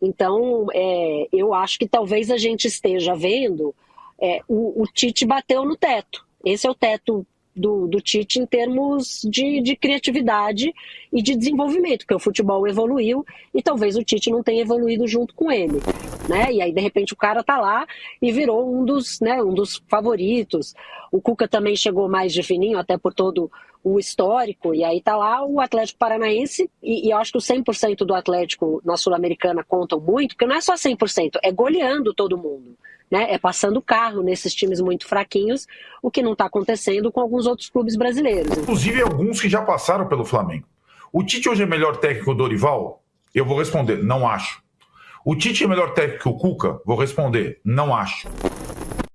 Então, eu acho que talvez a gente esteja vendo o Tite bateu no teto. Esse é o teto do Tite em termos de criatividade e de desenvolvimento, porque o futebol evoluiu e talvez o Tite não tenha evoluído junto com ele. Né? E aí, de repente, o cara tá lá e virou um dos favoritos. O Cuca também chegou mais de fininho, até por todo o histórico, e aí tá lá o Atlético Paranaense, e eu acho que o 100% do Atlético na Sul-Americana contam muito, porque não é só 100%, é goleando todo mundo. Né? É passando carro nesses times muito fraquinhos, o que não está acontecendo com alguns outros clubes brasileiros. Inclusive alguns que já passaram pelo Flamengo. O Tite hoje é melhor técnico que o Dorival? Eu vou responder, não acho. O Tite é melhor técnico que o Cuca? Vou responder, não acho.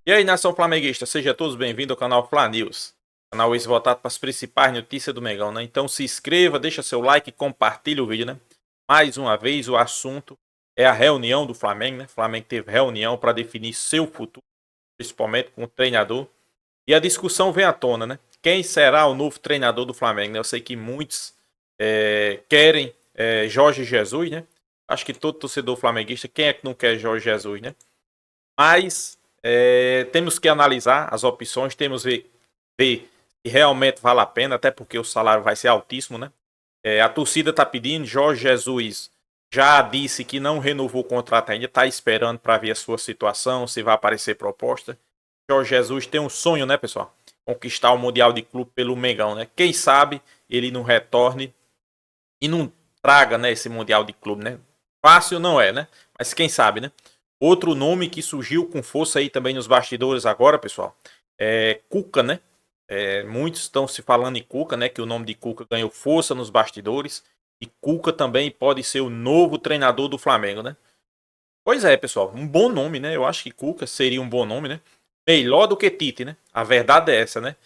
E aí, nação flamenguista, seja todos bem-vindos ao canal Fla News. Canal esse voltado para as principais notícias do Mengão, né? Então se inscreva, deixa seu like e compartilha o vídeo, né? Mais uma vez, o assunto é a reunião do Flamengo, né? O Flamengo teve reunião para definir seu futuro, principalmente com o treinador. E a discussão vem à tona, né? Quem será o novo treinador do Flamengo, né? Eu sei que muitos querem Jorge Jesus, né? Acho que todo torcedor flamenguista, quem é que não quer Jorge Jesus, né? Mas temos que analisar as opções, temos que ver se realmente vale a pena, até porque o salário vai ser altíssimo, né? A torcida está pedindo, Jorge Jesus já disse que não renovou o contrato ainda, está esperando para ver a sua situação, se vai aparecer proposta. Jorge Jesus tem um sonho, né, pessoal? Conquistar o Mundial de Clube pelo Mengão, né? Quem sabe ele não retorne e não traga, né, esse Mundial de Clube, né? Fácil não é, né? Mas quem sabe, né? Outro nome que surgiu com força aí também nos bastidores agora, pessoal, é Cuca, né? Muitos estão se falando em Cuca, né? Que o nome de Cuca ganhou força nos bastidores. E Cuca também pode ser o novo treinador do Flamengo, né? Pois é, pessoal, um bom nome, né? Eu acho que Cuca seria um bom nome, né? Melhor do que Tite, né? A verdade é essa, né?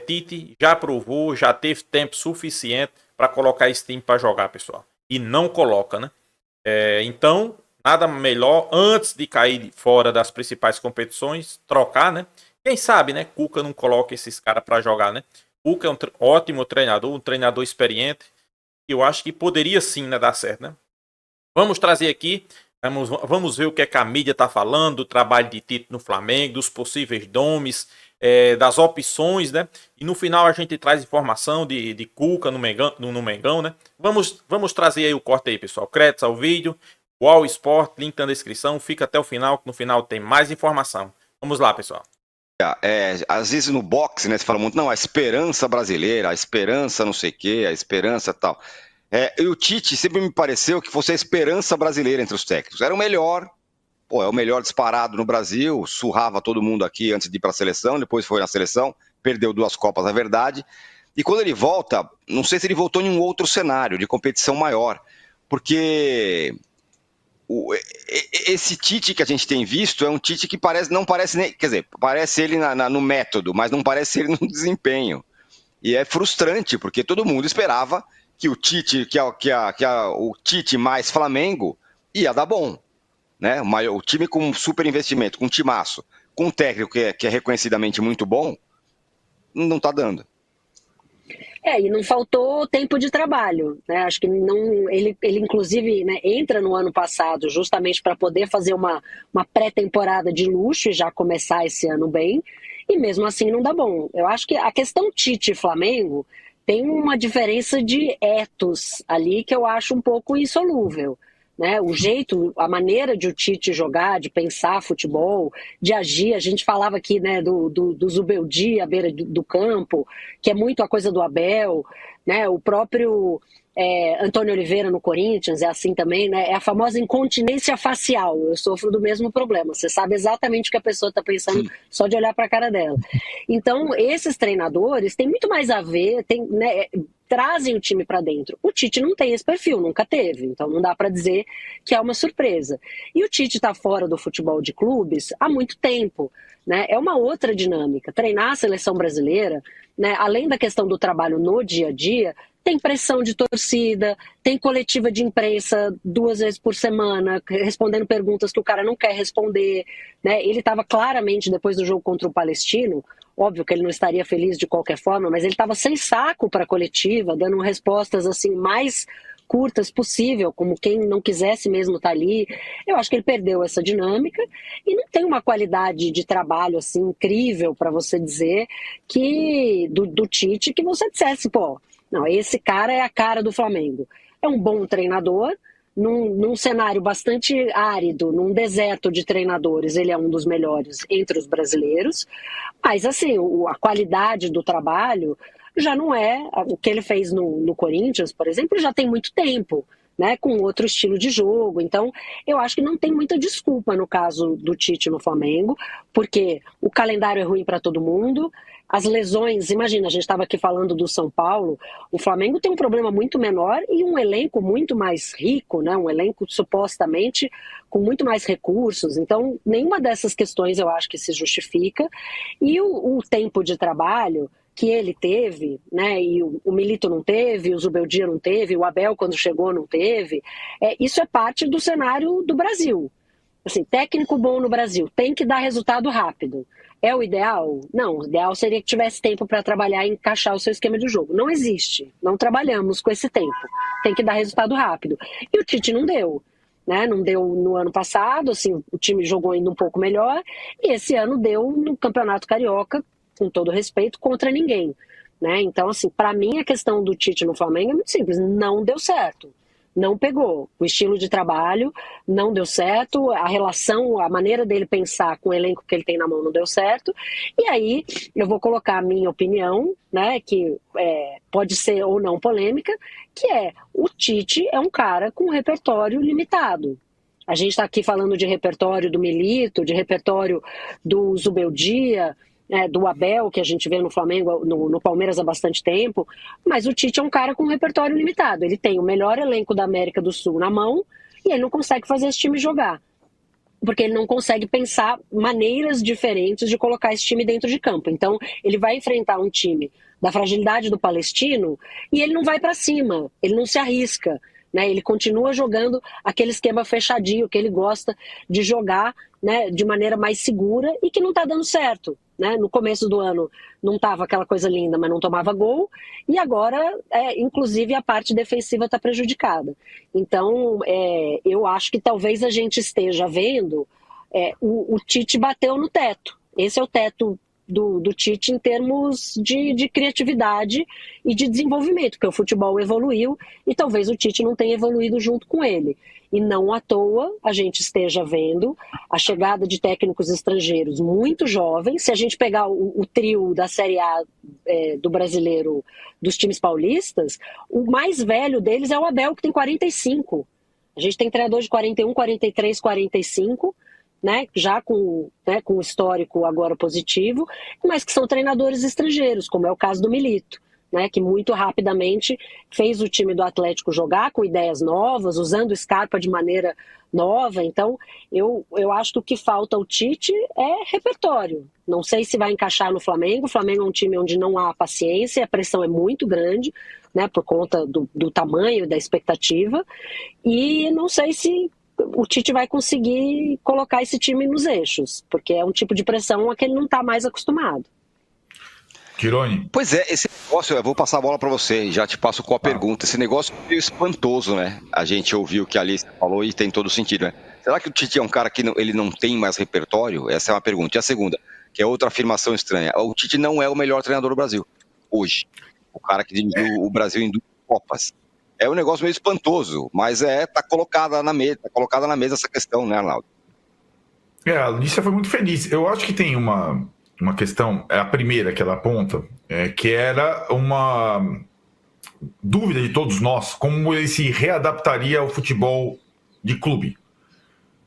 Tite já provou, já teve tempo suficiente para colocar esse time para jogar, pessoal. E não coloca, né? Então, nada melhor, antes de cair fora das principais competições, trocar, né? Quem sabe, né? Cuca não coloca esses caras para jogar, né? Cuca é um ótimo treinador, um treinador experiente. E eu acho que poderia sim, né, dar certo, né? Vamos trazer aqui, vamos ver o que é que a mídia está falando, do trabalho de Tite no Flamengo, dos possíveis nomes, das opções, né? E no final a gente traz informação de Cuca no Mengão, né? Vamos trazer aí o corte aí, pessoal. Créditos ao vídeo, All Sport, link na descrição. Fica até o final, que no final tem mais informação. Vamos lá, pessoal. Às vezes no boxe, né, você fala muito, não, a esperança brasileira, a esperança não sei o quê, a esperança tal. E o Tite sempre me pareceu que fosse a esperança brasileira entre os técnicos. Era o melhor, é o melhor disparado no Brasil, surrava todo mundo aqui antes de ir para a seleção, depois foi na seleção, perdeu 2 Copas, na verdade. E quando ele volta, não sei se ele voltou em um outro cenário de competição maior, porque esse Tite que a gente tem visto é um Tite que não parece nem, quer dizer, parece ele no método, mas não parece ele no desempenho. E é frustrante, porque todo mundo esperava que o Tite, o Tite mais Flamengo ia dar bom, né? O time com super investimento, com um timaço, com um técnico que é reconhecidamente muito bom, não está dando. E não faltou tempo de trabalho, né? Acho que não, ele inclusive, né, entra no ano passado justamente para poder fazer uma pré-temporada de luxo e já começar esse ano bem, e mesmo assim não dá bom. Eu acho que a questão Tite e Flamengo tem uma diferença de ethos ali que eu acho um pouco insolúvel. Né, o jeito, a maneira de o Tite jogar, de pensar futebol, de agir, a gente falava aqui, né, do Zubeldia à beira do campo, que é muito a coisa do Abel, né, o próprio Antônio Oliveira no Corinthians é assim também, né, é a famosa incontinência facial. Eu sofro do mesmo problema, você sabe exatamente o que a pessoa está pensando só de olhar para a cara dela. Então, esses treinadores têm muito mais a ver, né, trazem o time para dentro. O Tite não tem esse perfil, nunca teve, então não dá para dizer que é uma surpresa. E o Tite está fora do futebol de clubes há muito tempo, né? É uma outra dinâmica. Treinar a seleção brasileira, né, além da questão do trabalho no dia a dia, tem pressão de torcida, tem coletiva de imprensa 2 vezes por semana, respondendo perguntas que o cara não quer responder, né? Ele estava claramente, depois do jogo contra o Palestino, óbvio que ele não estaria feliz de qualquer forma, mas ele estava sem saco para a coletiva, dando respostas assim mais curtas possível, como quem não quisesse mesmo estar ali. Eu acho que ele perdeu essa dinâmica e não tem uma qualidade de trabalho assim incrível para você dizer que do Tite, que você dissesse, pô, não, esse cara é a cara do Flamengo. É um bom treinador, num cenário bastante árido, num deserto de treinadores, ele é um dos melhores entre os brasileiros, mas assim, a qualidade do trabalho já não é o que ele fez no Corinthians, por exemplo, já tem muito tempo, né, com outro estilo de jogo. Então, eu acho que não tem muita desculpa no caso do Tite no Flamengo, porque o calendário é ruim para todo mundo. As lesões, imagina, a gente estava aqui falando do São Paulo, o Flamengo tem um problema muito menor e um elenco muito mais rico, né? Um elenco supostamente com muito mais recursos. Então, nenhuma dessas questões eu acho que se justifica. E o tempo de trabalho que ele teve, né? E o Milito não teve, o Zubeldia não teve, o Abel quando chegou não teve. Isso é parte do cenário do Brasil. Assim, técnico bom no Brasil tem que dar resultado rápido. É o ideal? Não, o ideal seria que tivesse tempo para trabalhar e encaixar o seu esquema de jogo. Não existe, não trabalhamos com esse tempo. Tem que dar resultado rápido. E o Tite não deu. Né? Não deu no ano passado, assim, o time jogou ainda um pouco melhor, e esse ano deu no Campeonato Carioca, com todo respeito, contra ninguém. Né? Então, assim, para mim a questão do Tite no Flamengo é muito simples, não deu certo. Não pegou. O estilo de trabalho não deu certo, a relação, a maneira dele pensar com o elenco que ele tem na mão não deu certo. E aí eu vou colocar a minha opinião, né, que pode ser ou não polêmica, que o Tite é um cara com um repertório limitado. A gente está aqui falando de repertório do Milito, de repertório do Zubeldia, do Abel, que a gente vê no Flamengo, no Palmeiras há bastante tempo, mas o Tite é um cara com um repertório limitado. Ele tem o melhor elenco da América do Sul na mão e ele não consegue fazer esse time jogar, porque ele não consegue pensar maneiras diferentes de colocar esse time dentro de campo. Então, ele vai enfrentar um time da fragilidade do Palestino e ele não vai para cima, ele não se arrisca. Né, ele continua jogando aquele esquema fechadinho que ele gosta de jogar, né, de maneira mais segura e que não está dando certo. Né? No começo do ano não estava aquela coisa linda, mas não tomava gol, e agora, inclusive, a parte defensiva está prejudicada. Então, eu acho que talvez a gente esteja vendo o Tite bateu no teto. Esse é o teto do Tite em termos de criatividade e de desenvolvimento, porque o futebol evoluiu e talvez o Tite não tenha evoluído junto com ele. E não à toa a gente esteja vendo a chegada de técnicos estrangeiros muito jovens. Se a gente pegar o trio da Série A do brasileiro, dos times paulistas, o mais velho deles é o Abel, que tem 45. A gente tem treinador de 41, 43, 45, né, já com histórico agora positivo, mas que são treinadores estrangeiros, como é o caso do Milito, né, que muito rapidamente fez o time do Atlético jogar com ideias novas, usando o Scarpa de maneira nova. Então, eu acho que o que falta ao Tite é repertório. Não sei se vai encaixar no Flamengo. O Flamengo é um time onde não há paciência, a pressão é muito grande, né, por conta do tamanho, da expectativa, e não sei se o Tite vai conseguir colocar esse time nos eixos, porque é um tipo de pressão a que ele não está mais acostumado. Quirone. Pois é, esse negócio, eu vou passar a bola para você, já te passo com a pergunta. Esse negócio é meio espantoso, né? A gente ouviu o que a Alice falou e tem todo sentido, né? Será que o Tite é um cara que ele não tem mais repertório? Essa é uma pergunta. E a segunda, que é outra afirmação estranha. O Tite não é o melhor treinador do Brasil, hoje. O cara que dirigiu o Brasil em 2 Copas. É um negócio meio espantoso, mas tá colocada na mesa essa questão, né, Arnaldo? A Alicia foi muito feliz. Eu acho que tem uma questão, a primeira que ela aponta, que era uma dúvida de todos nós, como ele se readaptaria ao futebol de clube.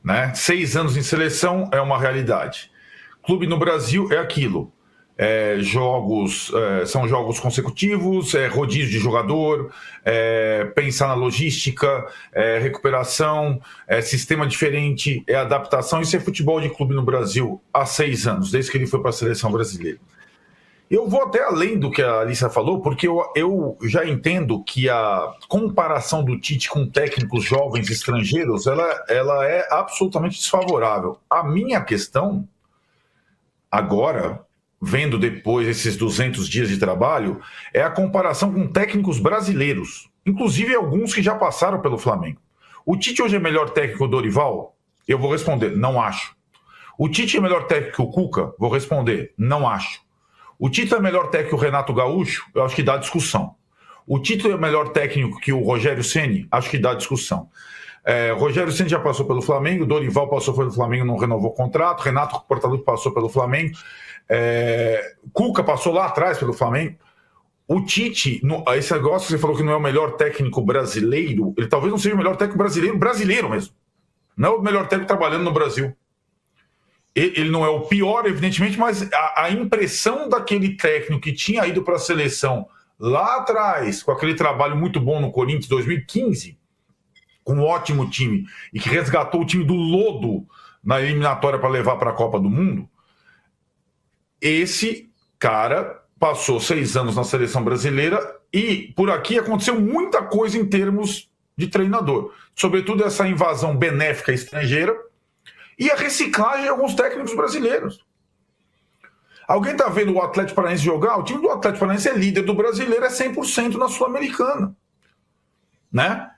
Né? 6 anos em seleção é uma realidade. Clube no Brasil é aquilo. São jogos consecutivos, rodízio de jogador, pensar na logística, recuperação, sistema diferente, adaptação. Isso é futebol de clube no Brasil há 6 anos, desde que ele foi para a seleção brasileira. Eu vou até além do que a Alissa falou, porque eu já entendo que a comparação do Tite com técnicos jovens estrangeiros, ela é absolutamente desfavorável. A minha questão, agora, vendo depois esses 200 dias de trabalho, é a comparação com técnicos brasileiros. inclusive alguns que já passaram pelo Flamengo. O Tite hoje é melhor técnico que o Dorival? Eu vou responder, não acho. O Tite é melhor técnico que o Cuca? Vou responder, não acho. O Tite é melhor técnico que o Renato Gaúcho? Eu acho que dá discussão. O Tite é melhor técnico que o Rogério Ceni? Acho que dá discussão. O Rogério Ceni já passou pelo Flamengo, o Dorival passou pelo Flamengo, não renovou o contrato, Renato Portaluppi passou pelo Flamengo, Cuca passou lá atrás pelo Flamengo. O Tite, esse negócio que você falou que não é o melhor técnico brasileiro, ele talvez não seja o melhor técnico brasileiro mesmo. Não é o melhor técnico trabalhando no Brasil. Ele não é o pior, evidentemente, mas a impressão daquele técnico que tinha ido para a seleção lá atrás, com aquele trabalho muito bom no Corinthians 2015, com um ótimo time, e que resgatou o time do lodo na eliminatória para levar para a Copa do Mundo, esse cara passou 6 anos na seleção brasileira e por aqui aconteceu muita coisa em termos de treinador. Sobretudo essa invasão benéfica estrangeira e a reciclagem de alguns técnicos brasileiros. Alguém está vendo o Atlético Paranaense jogar? O time do Atlético Paranaense é líder do brasileiro, é 100% na Sul-Americana. Né?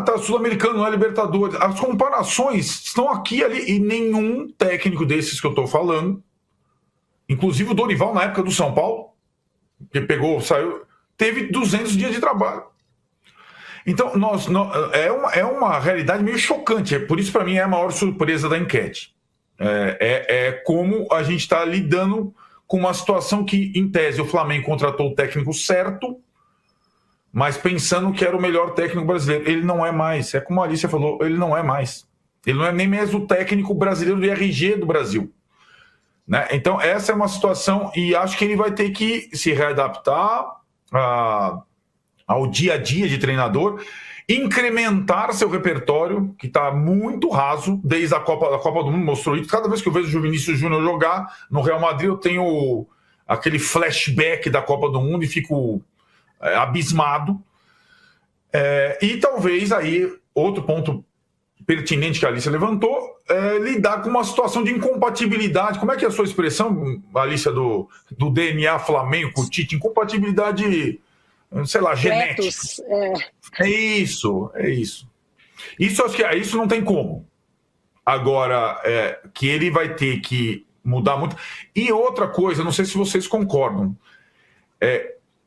Tá Sul-Americano, não é Libertadores. As comparações estão aqui e ali, e nenhum técnico desses que eu estou falando, inclusive o Dorival, na época do São Paulo, que saiu, teve 200 dias de trabalho. Então, é uma realidade meio chocante. Por isso, para mim, é a maior surpresa da enquete. Como a gente está lidando com uma situação que, em tese, o Flamengo contratou o técnico certo, mas pensando que era o melhor técnico brasileiro. Ele não é mais. É como a Alicia falou, ele não é mais. Ele não é nem mesmo o técnico brasileiro do RG do Brasil. Né? Então, essa é uma situação e acho que ele vai ter que se readaptar ao dia a dia de treinador, incrementar seu repertório, que está muito raso, desde a Copa do Mundo mostrou isso. Cada vez que eu vejo o Vinícius Júnior jogar no Real Madrid, eu tenho aquele flashback da Copa do Mundo e fico abismado. E talvez aí, outro ponto pertinente que a Alicia levantou, lidar com uma situação de incompatibilidade. Como é que é a sua expressão, Alicia, do DNA Flamengo com o Tite? Incompatibilidade, sei lá, genética. É isso. Isso não tem como. Agora, que ele vai ter que mudar muito. E outra coisa, não sei se vocês concordam,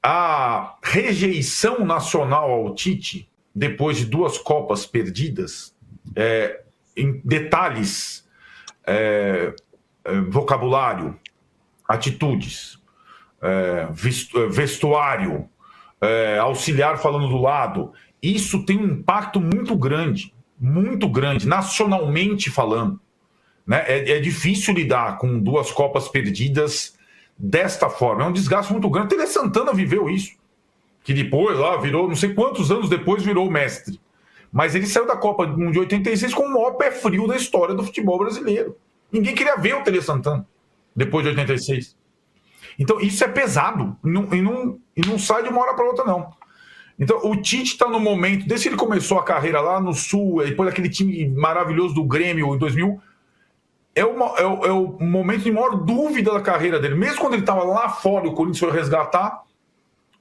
a rejeição nacional ao Tite, depois de 2 Copas perdidas, em detalhes, vocabulário, atitudes, vestuário, auxiliar falando do lado, isso tem um impacto muito grande, nacionalmente falando. Né? É difícil lidar com 2 Copas perdidas desta forma, é um desgaste muito grande. Tele Santana viveu isso, que depois virou, não sei quantos anos depois, virou mestre. Mas ele saiu da Copa do Mundo de 86 com o maior pé frio da história do futebol brasileiro. Ninguém queria ver o Tele Santana depois de 86. Então, isso é pesado. E não sai de uma hora para outra, não. Então, o Tite está no momento, desde que ele começou a carreira lá no Sul, depois daquele time maravilhoso do Grêmio em 2000, é o momento de maior dúvida da carreira dele. Mesmo quando ele estava lá fora, o Corinthians foi resgatar,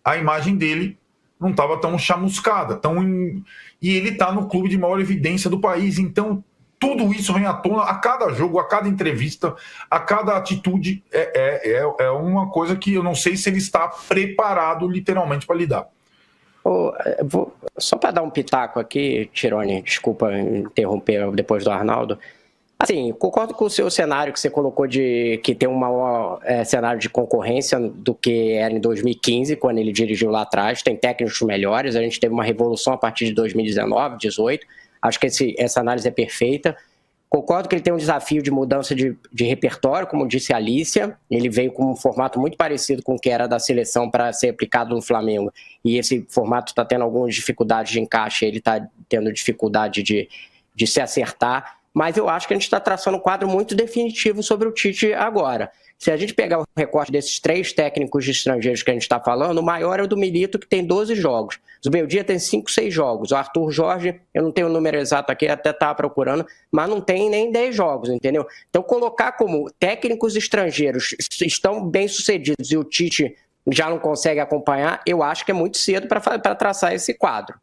a imagem dele não estava tão chamuscada. E ele está no clube de maior evidência do país. Então, tudo isso vem à tona a cada jogo, a cada entrevista, a cada atitude. É uma coisa que eu não sei se ele está preparado literalmente para lidar. Só para dar um pitaco aqui, Tironi, desculpa interromper depois do Arnaldo. Assim, concordo com o seu cenário que você colocou de que tem um maior cenário de concorrência do que era em 2015, quando ele dirigiu lá atrás. Tem técnicos melhores, a gente teve uma revolução a partir de 2019, 2018. Acho que essa análise é perfeita. Concordo que ele tem um desafio de mudança de repertório, como disse a Alicia. Ele veio com um formato muito parecido com o que era da seleção para ser aplicado no Flamengo. E esse formato está tendo algumas dificuldades de encaixe, ele está tendo dificuldade de se acertar. Mas eu acho que a gente está traçando um quadro muito definitivo sobre o Tite agora. Se a gente pegar o recorte desses 3 técnicos de estrangeiros que a gente está falando, o maior é o do Milito, que tem 12 jogos. O Zubeldia tem 5, 6 jogos. O Arthur Jorge, eu não tenho o número exato aqui, até estava procurando, mas não tem nem 10 jogos, entendeu? Então, colocar como técnicos estrangeiros estão bem-sucedidos e o Tite já não consegue acompanhar, eu acho que é muito cedo para traçar esse quadro.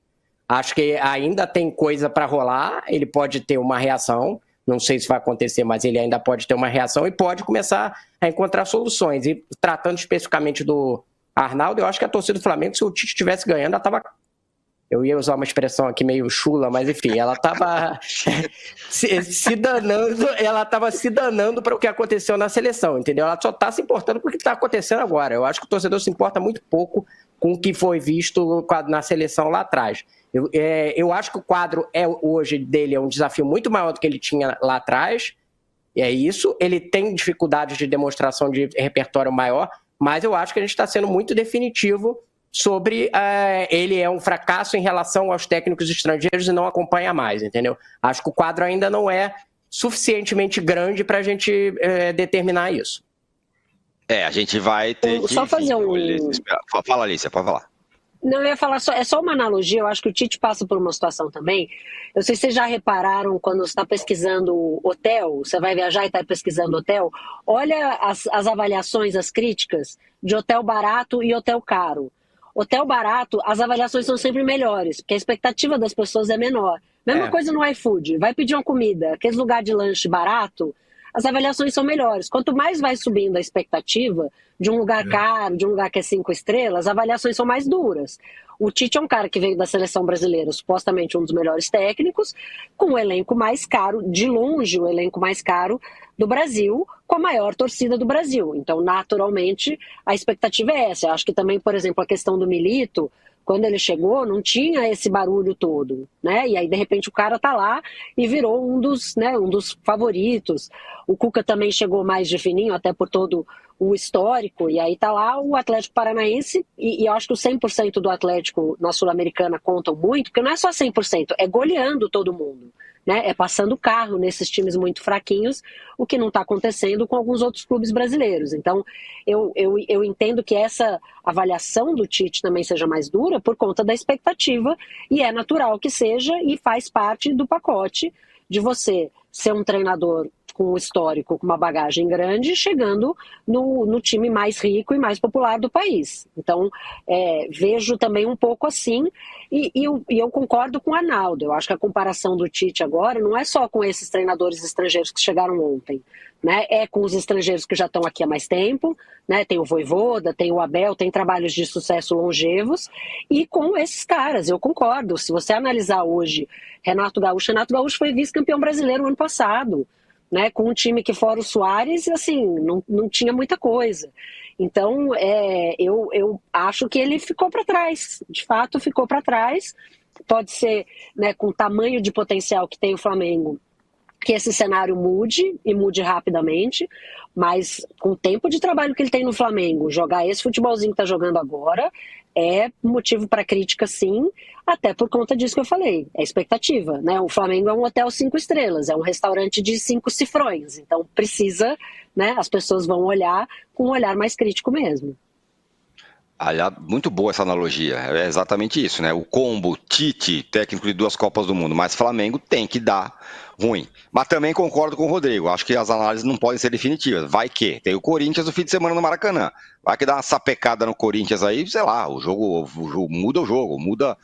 Acho que ainda tem coisa para rolar, ele pode ter uma reação, não sei se vai acontecer, mas ele ainda pode ter uma reação e pode começar a encontrar soluções. E tratando especificamente do Arnaldo, eu acho que a torcida do Flamengo, se o Tite estivesse ganhando, ela estava... Eu ia usar uma expressão aqui meio chula, mas enfim, ela estava se danando para o que aconteceu na seleção, entendeu? Ela só está se importando com o que está acontecendo agora. Eu acho que o torcedor se importa muito pouco com o que foi visto na seleção lá atrás. Eu acho que o quadro hoje dele é um desafio muito maior do que ele tinha lá atrás, é isso. Ele tem dificuldades de demonstração de repertório maior, mas eu acho que a gente está sendo muito definitivo sobre ele é um fracasso em relação aos técnicos estrangeiros e não acompanha mais, entendeu? Acho que o quadro ainda não é suficientemente grande para a gente determinar isso. A gente vai ter que... Só fazer Fala, Alicia, pode falar. Não, eu ia falar é só uma analogia, eu acho que o Tite passa por uma situação também. Eu sei se vocês já repararam quando você está pesquisando hotel, você vai viajar e está pesquisando hotel, olha as avaliações, as críticas de hotel barato e hotel caro. Hotel barato, as avaliações são sempre melhores, porque a expectativa das pessoas é menor. Mesma coisa no iFood, vai pedir uma comida, aqueles lugares de lanche barato, as avaliações são melhores. Quanto mais vai subindo a expectativa de um lugar caro, de um lugar que é 5 estrelas, as avaliações são mais duras. O Tite é um cara que veio da seleção brasileira, supostamente um dos melhores técnicos, com o elenco mais caro, de longe o elenco mais caro do Brasil, com a maior torcida do Brasil. Então, naturalmente, a expectativa é essa. Eu acho que também, por exemplo, a questão do Milito, quando ele chegou, não tinha esse barulho todo, né? E aí, de repente, o cara tá lá e virou um dos favoritos. O Cuca também chegou mais de fininho, até por todo o histórico, e aí tá lá o Atlético Paranaense, e eu acho que o 100% do Atlético na Sul-Americana contam muito, porque não é só 100%, é goleando todo mundo, né? É passando carro nesses times muito fraquinhos, o que não está acontecendo com alguns outros clubes brasileiros. Então, eu entendo que essa avaliação do Tite também seja mais dura por conta da expectativa, e é natural que seja, e faz parte do pacote de você ser um treinador com um histórico, com uma bagagem grande, chegando no time mais rico e mais popular do país. Então, vejo também um pouco assim, e eu concordo com o Arnaldo. Eu acho que a comparação do Tite agora não é só com esses treinadores estrangeiros que chegaram ontem, né? É com os estrangeiros que já estão aqui há mais tempo, né? Tem o Vojvoda, tem o Abel, tem trabalhos de sucesso longevos, e com esses caras, eu concordo. Se você analisar hoje Renato Gaúcho foi vice-campeão brasileiro no ano passado, né, com um time que fora o Suárez, assim, não tinha muita coisa. Então, eu acho que ele ficou para trás, de fato ficou para trás. Pode ser, né, com o tamanho de potencial que tem o Flamengo, que esse cenário mude, e mude rapidamente, mas com o tempo de trabalho que ele tem no Flamengo, jogar esse futebolzinho que está jogando agora é motivo para crítica, sim, até por conta disso que eu falei, é expectativa, né? O Flamengo é um hotel 5 estrelas, é um restaurante de 5 cifrões, então precisa, né? As pessoas vão olhar com um olhar mais crítico mesmo. Muito boa essa analogia, é exatamente isso, né? O combo Tite, técnico de 2 Copas do Mundo, mais Flamengo, tem que dar ruim. Mas também concordo com o Rodrigo, acho que as análises não podem ser definitivas. Vai que tem o Corinthians no fim de semana no Maracanã, vai que dá uma sapecada no Corinthians aí, sei lá, o jogo muda o jogo, muda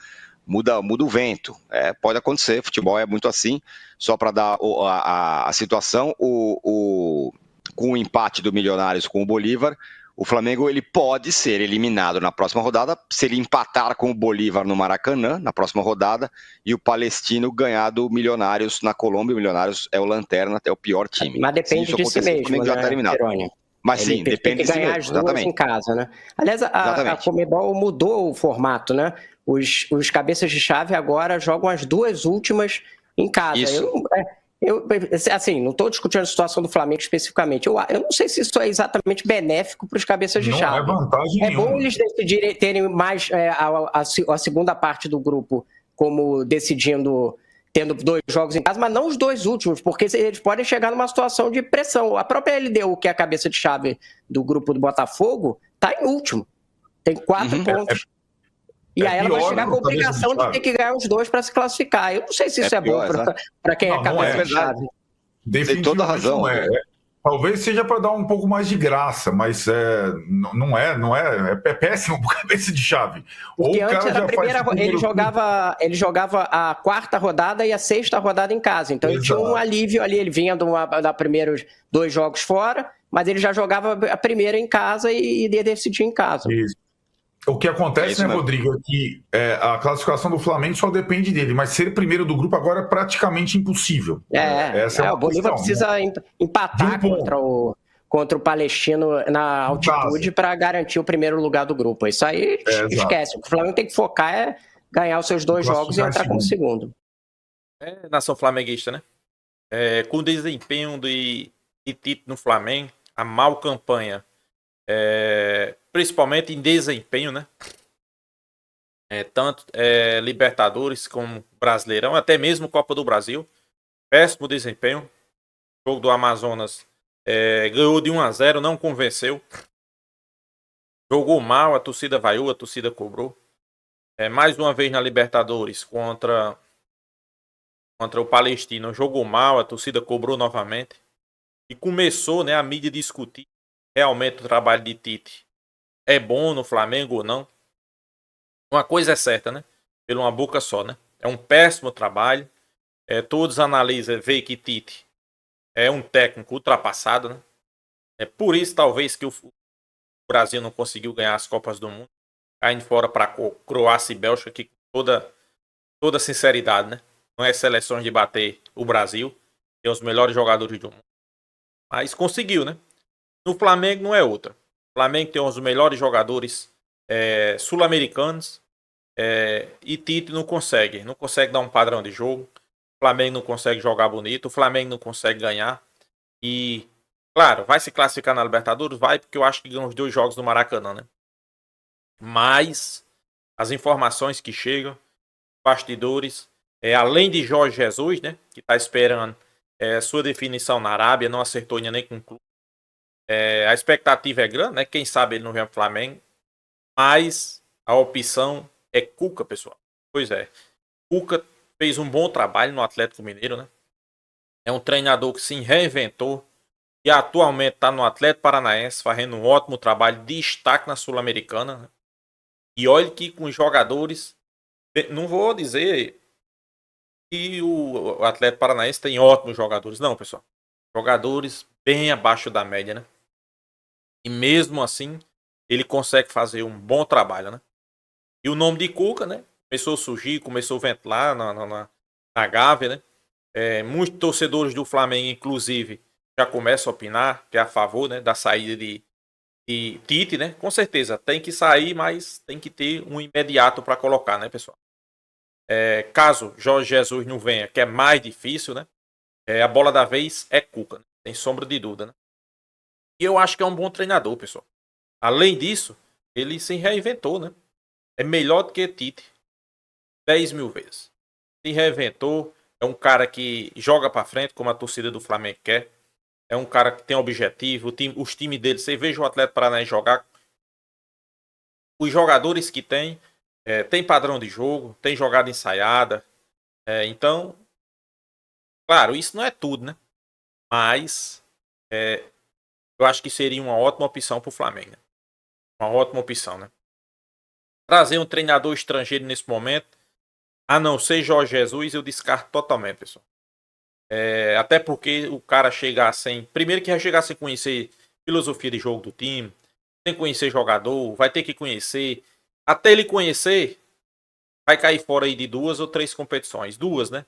o vento. Pode acontecer, futebol é muito assim. Só para dar a situação, com o empate do Milionários com o Bolívar, o Flamengo ele pode ser eliminado na próxima rodada se ele empatar com o Bolívar no Maracanã na próxima rodada e o Palestino ganhar do Milionários na Colômbia. O Milionários é o lanterna, é o pior time. Mas depende de si mesmo, o Flamengo já está eliminado. Mas sim, depende de si mesmo, as duas em casa, né? Aliás, a Conmebol mudou o formato, né? Os cabeças de chave agora jogam as 2 últimas em casa. Isso. Assim, não estou discutindo a situação do Flamengo especificamente. Eu não sei se isso é exatamente benéfico para os cabeças de chave. Não é vantagem nenhuma. Bom eles decidirem terem mais a segunda parte do grupo como decidindo, tendo 2 jogos em casa, mas não os 2 últimos, porque eles podem chegar numa situação de pressão. A própria LDU, que é a cabeça de chave do grupo do Botafogo, está em último. Tem 4 pontos. E aí ela vai chegar com a obrigação de ter que ganhar os 2 para se classificar. Eu não sei se isso é bom para quem é cabeça de chave. Tem toda a razão. Talvez seja para dar um pouco mais de graça, mas não é péssimo por cabeça de chave. Porque Ou o antes cara era a já primeira, faz ele jogava a quarta rodada e a sexta rodada em casa. Então ele tinha um alívio ali, ele vinha da primeiros 2 jogos fora, mas ele já jogava a primeira em casa e ia decidir em casa. Isso. O que acontece, né, mesmo. Rodrigo, é que a classificação do Flamengo só depende dele, mas ser primeiro do grupo agora é praticamente impossível. Essa é uma o Bolívar questão, precisa empatar contra o Palestino na altitude para garantir o primeiro lugar do grupo. Isso aí esquece. O que o Flamengo tem que focar é ganhar os seus 2 jogos e entrar como segundo. Nação flamenguista, né? Com o desempenho de Tite no Flamengo, a mal campanha, principalmente em desempenho, né? Tanto Libertadores como Brasileirão, até mesmo Copa do Brasil. Péssimo desempenho. O jogo do Amazonas ganhou de 1-0, não convenceu. Jogou mal, a torcida vaiou, a torcida cobrou. Mais uma vez na Libertadores contra o Palestino, jogou mal, a torcida cobrou novamente. E começou, né, a mídia discutir realmente o trabalho de Tite é bom no Flamengo ou não. Uma coisa é certa, né? Pela uma boca só, né? É um péssimo trabalho. Todos analisam, veem que Tite é um técnico ultrapassado, né? É por isso, talvez, que o Brasil não conseguiu ganhar as Copas do Mundo. Caindo fora para Croácia e Bélgica, que com toda sinceridade, né? Não é seleções de bater o Brasil. Tem os melhores jogadores do mundo. Mas conseguiu, né? No Flamengo não é outra. O Flamengo tem os melhores jogadores sul-americanos. E Tite não consegue dar um padrão de jogo. O Flamengo não consegue jogar bonito, o Flamengo não consegue ganhar. E, claro, vai se classificar na Libertadores? Vai, porque eu acho que ganha os 2 jogos no Maracanã, né? Mas as informações que chegam, bastidores, além de Jorge Jesus, né, que está esperando sua definição na Arábia, não acertou ainda nem com o clube. A expectativa é grande, né? Quem sabe ele não vem para o Flamengo, mas a opção é Cuca, pessoal. Pois é. Cuca fez um bom trabalho no Atlético Mineiro, né? É um treinador que se reinventou e atualmente está no Atlético Paranaense, fazendo um ótimo trabalho de destaque na Sul-Americana, né? E olha que com jogadores, não vou dizer que o Atlético Paranaense tem ótimos jogadores, não, pessoal. Jogadores bem abaixo da média, né? E mesmo assim, ele consegue fazer um bom trabalho, né? E o nome de Cuca, né? Começou a surgir, começou a ventilar na Gávea, né? Muitos torcedores do Flamengo, inclusive, já começam a opinar que é a favor, né, da saída de Tite, né? Com certeza, tem que sair, mas tem que ter um imediato para colocar, né, pessoal? Caso Jorge Jesus não venha, que é mais difícil, né? A bola da vez é Cuca, né? Sem sombra de dúvida, né? E eu acho que é um bom treinador, pessoal. Além disso, ele se reinventou, né? É melhor do que Tite 10.000 vezes. Se reinventou, é um cara que joga para frente, como a torcida do Flamengo quer. É um cara que tem objetivo, os times dele, você veja o Atlético Paranaense jogar. Os jogadores que tem padrão de jogo, tem jogada ensaiada. Então, claro, isso não é tudo, né? Mas eu acho que seria uma ótima opção para o Flamengo. Né? Uma ótima opção, né? Trazer um treinador estrangeiro nesse momento, a não ser Jorge Jesus, eu descarto totalmente, pessoal. Até porque o cara chegar sem... Primeiro que vai chegar sem conhecer filosofia de jogo do time, sem conhecer jogador, vai ter que conhecer. Até ele conhecer, vai cair fora aí de 2 ou 3 competições. 2, né?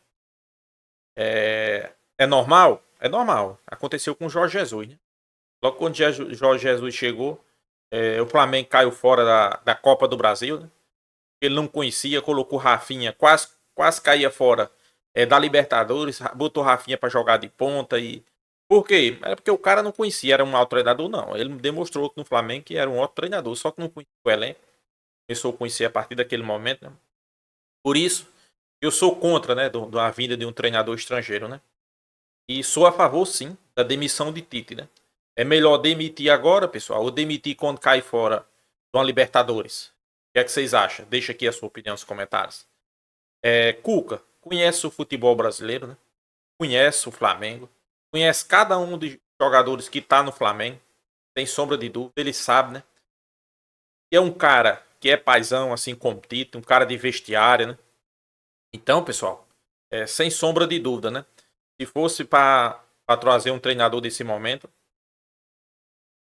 É normal? É normal. Aconteceu com o Jorge Jesus, né? Logo quando Jorge Jesus chegou, o Flamengo caiu fora da Copa do Brasil, né? Ele não conhecia, colocou Rafinha, quase caía fora da Libertadores, botou Rafinha para jogar de ponta. Por quê? Era porque o cara não conhecia, era um mau treinador, não. Ele demonstrou no Flamengo que era um ótimo treinador, só que não conhecia o elenco. Começou a conhecer a partir daquele momento, né? Por isso, eu sou contra, né, da vinda de um treinador estrangeiro, né? E sou a favor, sim, da demissão de Tite, né? É melhor demitir agora, pessoal, ou demitir quando cai fora de uma Libertadores. O que é que vocês acham? Deixa aqui a sua opinião nos comentários. Cuca, conhece o futebol brasileiro, né? Conhece o Flamengo. Conhece cada um jogadores que tá no Flamengo, sem sombra de dúvida, ele sabe, né? E é um cara que é paizão, assim como Tite, um cara de vestiário, né? Então, pessoal, sem sombra de dúvida, né? Se fosse para trazer um treinador desse momento,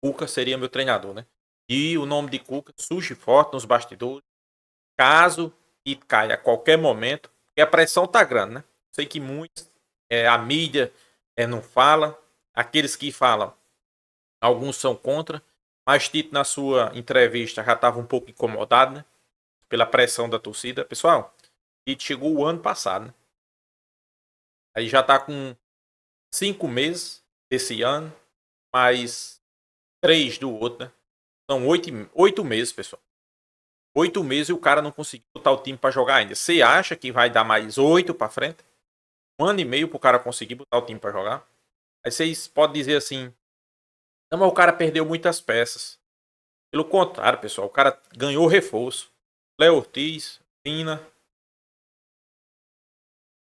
Cuca seria meu treinador, né? E o nome de Cuca surge forte nos bastidores. Caso Tite caia a qualquer momento, porque a pressão tá grande, né? Sei que muitos, a mídia não fala, aqueles que falam, alguns são contra, mas Tite na sua entrevista já estava um pouco incomodado, né? Pela pressão da torcida. Pessoal, Tite chegou o ano passado, né? Aí já tá com 5 meses desse ano, mais 3 do outro, né? São 8 meses, pessoal. 8 meses e o cara não conseguiu botar o time para jogar ainda. Você acha que vai dar mais 8 para frente? 1 ano e meio pro cara conseguir botar o time para jogar? Aí vocês podem dizer assim, não, mas o cara perdeu muitas peças. Pelo contrário, pessoal, o cara ganhou reforço. Léo Ortiz, Pina.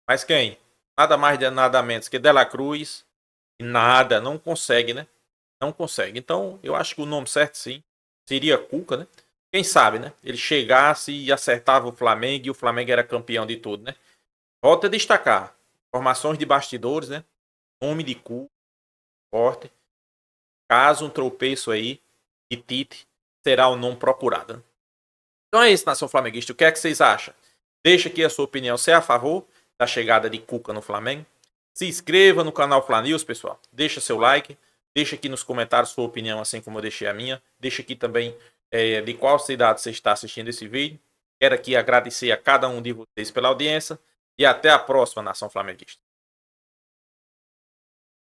Mas quem? Nada mais, nada menos que Dela Cruz. E nada, não consegue, né? Não consegue. Então, eu acho que o nome certo, sim, seria Cuca, né? Quem sabe, né? Ele chegasse e acertava o Flamengo e o Flamengo era campeão de tudo, né? Volto a destacar. Informações de bastidores, né? Nome de Cuca, forte. Caso um tropeço aí de Tite, será o nome procurado, né? Então é isso, nação flamenguista. O que é que vocês acham? Deixa aqui a sua opinião. Você é a favor da chegada de Cuca no Flamengo? Se inscreva no canal Fla News, pessoal. Deixa seu like. Deixa aqui nos comentários sua opinião, assim como eu deixei a minha. Deixa aqui também de qual cidade você está assistindo esse vídeo. Quero aqui agradecer a cada um de vocês pela audiência. E até a próxima, nação flamenguista.